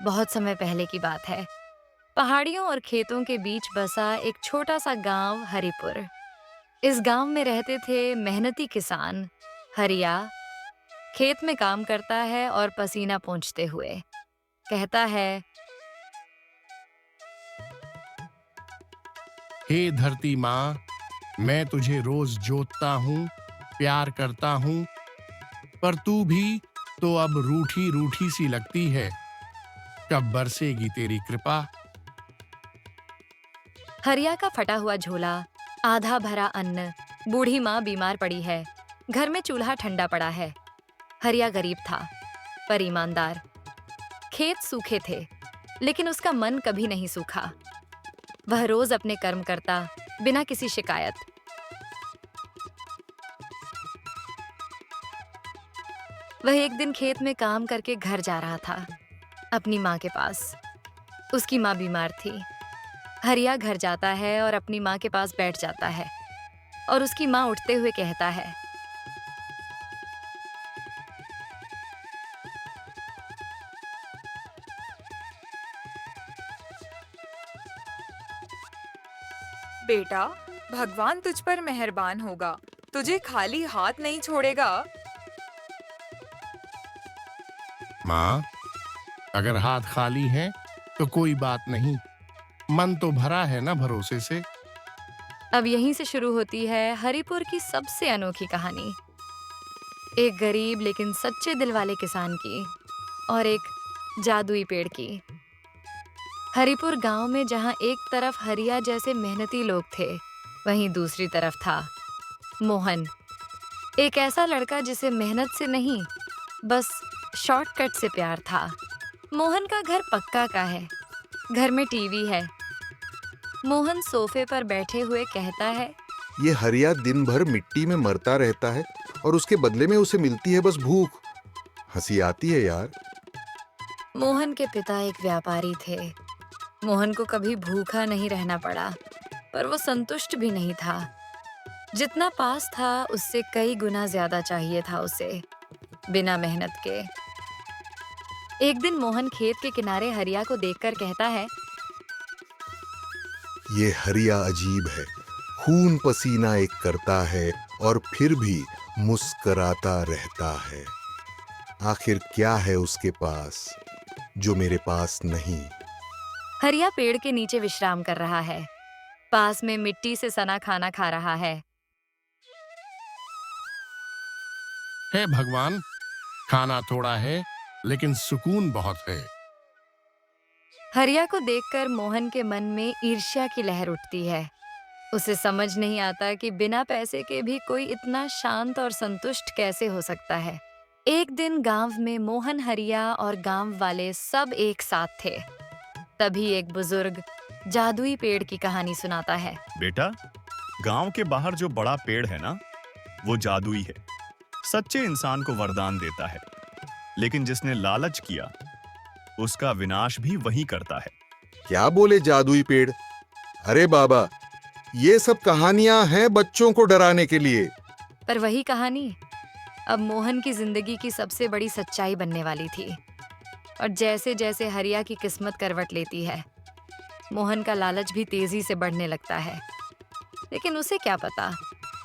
बहुत समय पहले की बात है। पहाड़ियों और खेतों के बीच बसा एक छोटा सा गांव हरिपुर। इस गांव में रहते थे मेहनती किसान। हरिया खेत में काम करता है और पसीना पोंछते हुए कहता है, हे धरती माँ, मैं तुझे रोज जोतता हूँ, प्यार करता हूँ, पर तू भी तो अब रूठी रूठी सी लगती है। कब बरसेगी तेरी कृपा? हरिया का फटा हुआ झोला, आधा भरा अन्न, बूढ़ी माँ बीमार पड़ी है, घर में चूल्हा ठंडा पड़ा है। हरिया गरीब था पर ईमानदार। खेत सूखे थे लेकिन उसका मन कभी नहीं सूखा। वह रोज अपने कर्म करता बिना किसी शिकायत। वह एक दिन खेत में काम करके घर जा रहा था, अपनी माँ के पास। उसकी माँ बीमार थी। हरिया घर जाता है और अपनी माँ के पास बैठ जाता है और उसकी माँ उठते हुए कहता है, बेटा, भगवान तुझ पर मेहरबान होगा, तुझे खाली हाथ नहीं छोड़ेगा। माँ, अगर हाथ खाली है तो कोई बात नहीं, मन तो भरा है ना भरोसे से। अब यहीं से शुरू होती है हरिपुर की सबसे अनोखी कहानी। एक गरीब लेकिन सच्चे दिल वाले किसान की और एक जादुई पेड़ की। हरिपुर गांव में जहां एक तरफ हरिया जैसे मेहनती लोग थे, वहीं दूसरी तरफ था मोहन, एक ऐसा लड़का जिसे मेहनत से नहीं, बस शॉर्टकट से प्यार था। मोहन का घर पक्का का है, घर में टीवी है। मोहन सोफे पर बैठे हुए कहता है, ये हरिया दिन भर मिट्टी में मरता रहता है और उसके बदले में उसे मिलती है बस भूख। हंसी आती है यार। मोहन के पिता एक व्यापारी थे। मोहन को कभी भूखा नहीं रहना पड़ा, पर वो संतुष्ट भी नहीं था। जितना पास था उससे कई गुना ज्यादा चाहिए था उसे, बिना मेहनत के। एक दिन मोहन खेत के किनारे हरिया को देखकर कहता है, ये हरिया अजीब है, खून पसीना एक करता है और फिर भी मुस्कराता रहता है। आखिर क्या है उसके पास जो मेरे पास नहीं? हरिया पेड़ के नीचे विश्राम कर रहा है, पास में मिट्टी से सना खाना खा रहा है। हे भगवान, खाना थोड़ा है लेकिन सुकून बहुत है। हरिया को देखकर मोहन के मन में ईर्ष्या की लहर उठती है। उसे समझ नहीं आता कि बिना पैसे के भी कोई इतना शांत और संतुष्ट कैसे हो सकता है। एक दिन गांव में मोहन, हरिया और गांव वाले सब एक साथ थे। तभी एक बुजुर्ग जादुई पेड़ की कहानी सुनाता है। बेटा, गांव के बाहर जो बड़ा पेड़ है ना, वो जादुई है। सच्चे इंसान को वरदान देता है, लेकिन जिसने लालच किया, उसका विनाश भी वही करता है। क्या बोले जादुई पेड़? अरे बाबा, ये सब कहानियां हैं बच्चों को डराने के लिए। पर वही कहानी अब मोहन की जिंदगी की सबसे बड़ी सच्चाई बनने वाली थी। और जैसे जैसे हरिया की किस्मत करवट लेती है, मोहन का लालच भी तेजी से बढ़ने लगता है। लेकिन उसे क्या पता,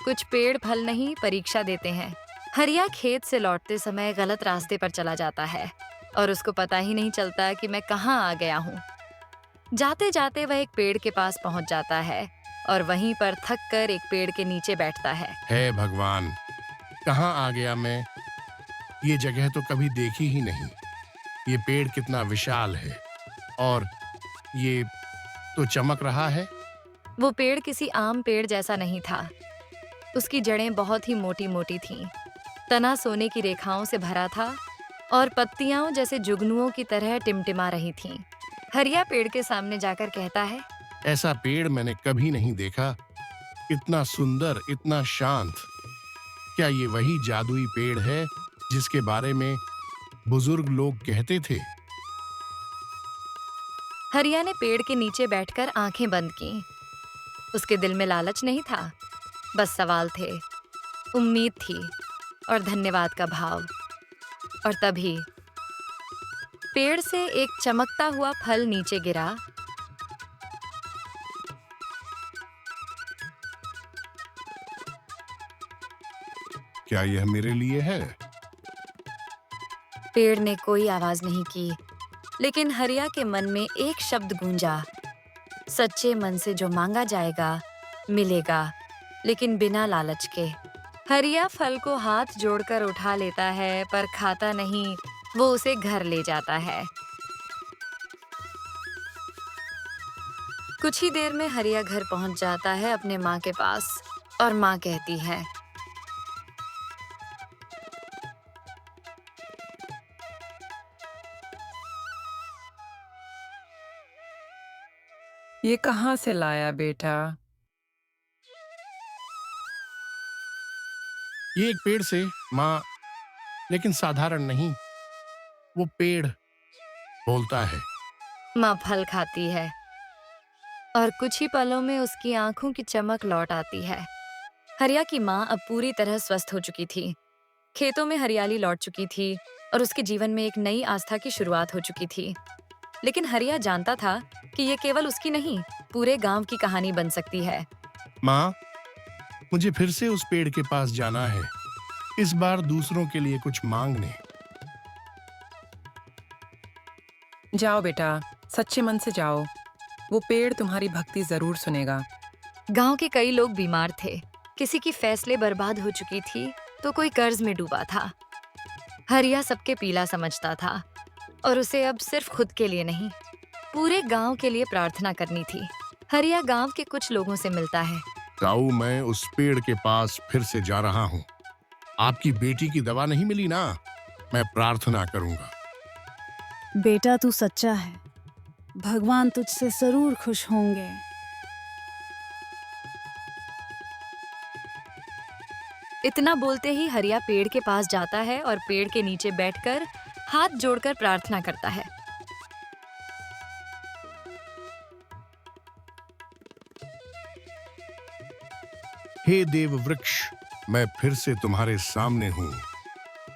कुछ पेड़ फल नहीं परीक्षा देते हैं। हरिया खेत से लौटते समय गलत रास्ते पर चला जाता है और उसको पता ही नहीं चलता कि मैं कहाँ आ गया हूँ। जाते जाते वह एक पेड़ के पास पहुंच जाता है और वहीं पर थक कर एक पेड़ के नीचे बैठता है। हे भगवान, कहाँ आ गया मैं? ये जगह तो कभी देखी ही नहीं। ये पेड़ कितना विशाल है और ये तो चमक रहा है। वो पेड़ किसी आम पेड़ जैसा नहीं था। उसकी जड़ें बहुत ही मोटी मोटी थीं, तना सोने की रेखाओं से भरा था और पत्तियां जैसे जुगनुओं की तरह टिमटिमा रही थीं। हरिया पेड़ के सामने जाकर कहता है, ऐसा पेड़ मैंने कभी नहीं देखा। इतना सुंदर, इतना शांत। क्या ये वही जादुई पेड़ है जिसके बारे में बुजुर्ग लोग कहते थे? हरिया ने पेड़ के नीचे बैठकर आंखें बंद की। उसके दिल में लालच नहीं था, बस सवाल थे, उम्मीद थी और धन्यवाद का भाव। और तभी पेड़ से एक चमकता हुआ फल नीचे गिरा। क्या यह मेरे लिए है? पेड़ ने कोई आवाज नहीं की, लेकिन हरिया के मन में एक शब्द गूंजा। सच्चे मन से जो मांगा जाएगा मिलेगा, लेकिन बिना लालच के। हरिया फल को हाथ जोड़कर उठा लेता है, पर खाता नहीं, वो उसे घर ले जाता है। कुछ ही देर में हरिया घर पहुंच जाता है अपने माँ के पास, और माँ कहती है, ये कहाँ से लाया बेटा? ये एक पेड़ से, माँ, लेकिन साधारण नहीं। वो पेड़ बोलता है। माँ फल खाती है, और कुछ ही पलों में उसकी आंखों की चमक लौट आती है। हरिया की माँ अब पूरी तरह स्वस्थ हो चुकी थी। खेतों में हरियाली लौट चुकी थी, और उसके जीवन में एक नई आस्था की शुरुआत हो चुकी थी। लेकिन हरिया जानता था कि ये केवल उसकी नहीं, पूरे गांव की कहानी बन सकती है। माँ, मुझे फिर से उस पेड़ के पास जाना है, इस बार दूसरों के लिए कुछ मांगने। जाओ बेटा, सच्चे मन से जाओ। वो पेड़ तुम्हारी भक्ति जरूर सुनेगा। गांव के कई लोग बीमार थे, किसी की फैसले बर्बाद हो चुकी थी, तो कोई कर्ज में डूबा था। हरिया सबके पीला समझता था, और उसे अब सिर्फ खुद के लिए नहीं, पूरे गांव के लिए प्रार्थना करनी थी। हरिया गांव के कुछ लोगों से मिलता है। ताऊ, मैं उस पेड़ के पास फिर से जा रहा हूँ। आपकी बेटी की दवा नहीं मिली ना? मैं प्रार्थना करूंगा। बेटा, तू सच्चा है, भगवान तुझसे जरूर खुश होंगे। इतना बोलते ही हरिया पेड़ के पास जाता है और पेड़ के नीचे बैठकर हाथ जोड़कर प्रार्थना करता है। हे देव वृक्ष, मैं फिर से तुम्हारे सामने हूँ,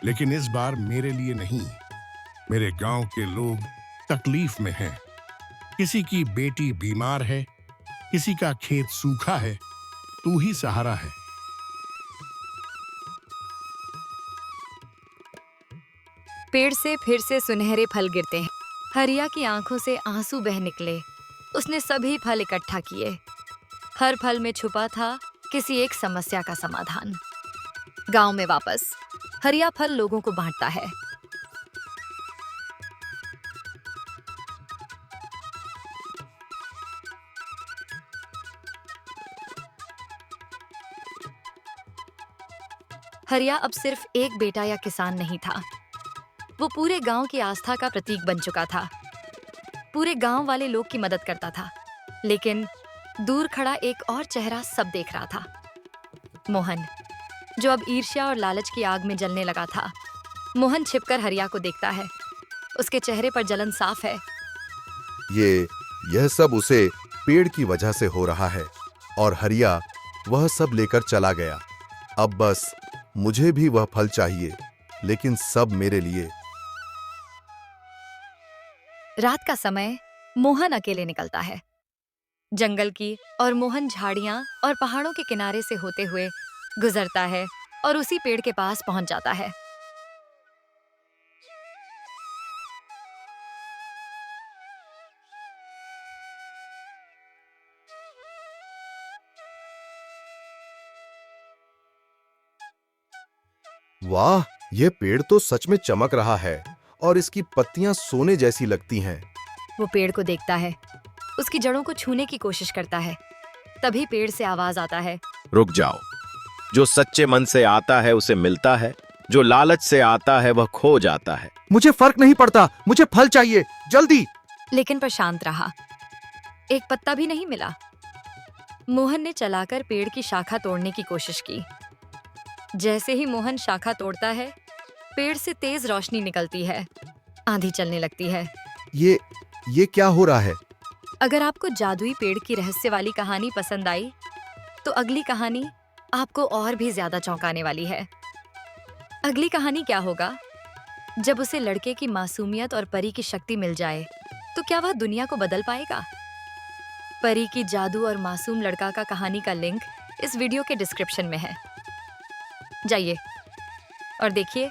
लेकिन इस बार मेरे लिए नहीं। मेरे गांव के लोग तकलीफ में हैं। किसी की बेटी बीमार है, किसी का खेत सूखा है, तू ही सहारा है। पेड़ से फिर से सुनहरे फल गिरते हैं। हरिया की आंखों से आंसू बह निकले। उसने सभी फल इकट्ठा किए। हर फल में छुपा था किसी एक समस्या का समाधान। गांव में वापस हरिया फल लोगों को बांटता है। हरिया अब सिर्फ एक बेटा या किसान नहीं था, वो पूरे गांव की आस्था का प्रतीक बन चुका था। पूरे गांव वाले लोग की मदद करता था, लेकिन दूर खड़ा एक और चेहरा सब देख रहा था। मोहन, जो अब ईर्ष्या और लालच की आग में जलने लगा था। मोहन छिपकर हरिया को देखता है। उसके चेहरे पर जलन साफ है। यह सब उसे पेड़ की वजह से हो रहा है, और हरिया वह सब लेकर चला गया। अब बस मुझे भी वह फल चाहिए, लेकिन सब मेरे लिए। रात का समय मोहन अकेले निकलता है जंगल की, और मोहन झाड़ियां और पहाड़ों के किनारे से होते हुए गुजरता है और उसी पेड़ के पास पहुंच जाता है। वाह, यह पेड़ तो सच में चमक रहा है और इसकी पत्तियां सोने जैसी लगती हैं। वो पेड़ को देखता है, उसकी जड़ों को छूने की कोशिश करता है। तभी पेड़ से आवाज आता है, रुक जाओ। जो सच्चे मन से आता है उसे मिलता है, जो लालच से आता है वह खो जाता है। मुझे फर्क नहीं पड़ता, मुझे फल चाहिए, जल्दी। लेकिन प्रशांत रहा। एक पत्ता भी नहीं मिला। मोहन ने चलाकर पेड़ की शाखा तोड़ने की कोशिश की। जैसे ही मोहन शाखा तोड़ता है, पेड़ से तेज रोशनी निकलती है। आंधी चलने लगती है। ये क्या हो रहा है? अगर आपको जादुई पेड़ की रहस्य वाली कहानी पसंद आई, तो अगली कहानी आपको और भी ज्यादा चौंकाने वाली है। अगली कहानी क्या होगा, जब उसे लड़के की मासूमियत और परी की शक्ति मिल जाए तो क्या वह दुनिया को बदल पाएगा? परी की जादू और मासूम लड़का का कहानी का लिंक इस वीडियो के डिस्क्रिप्शन में है। जाइए और देखिए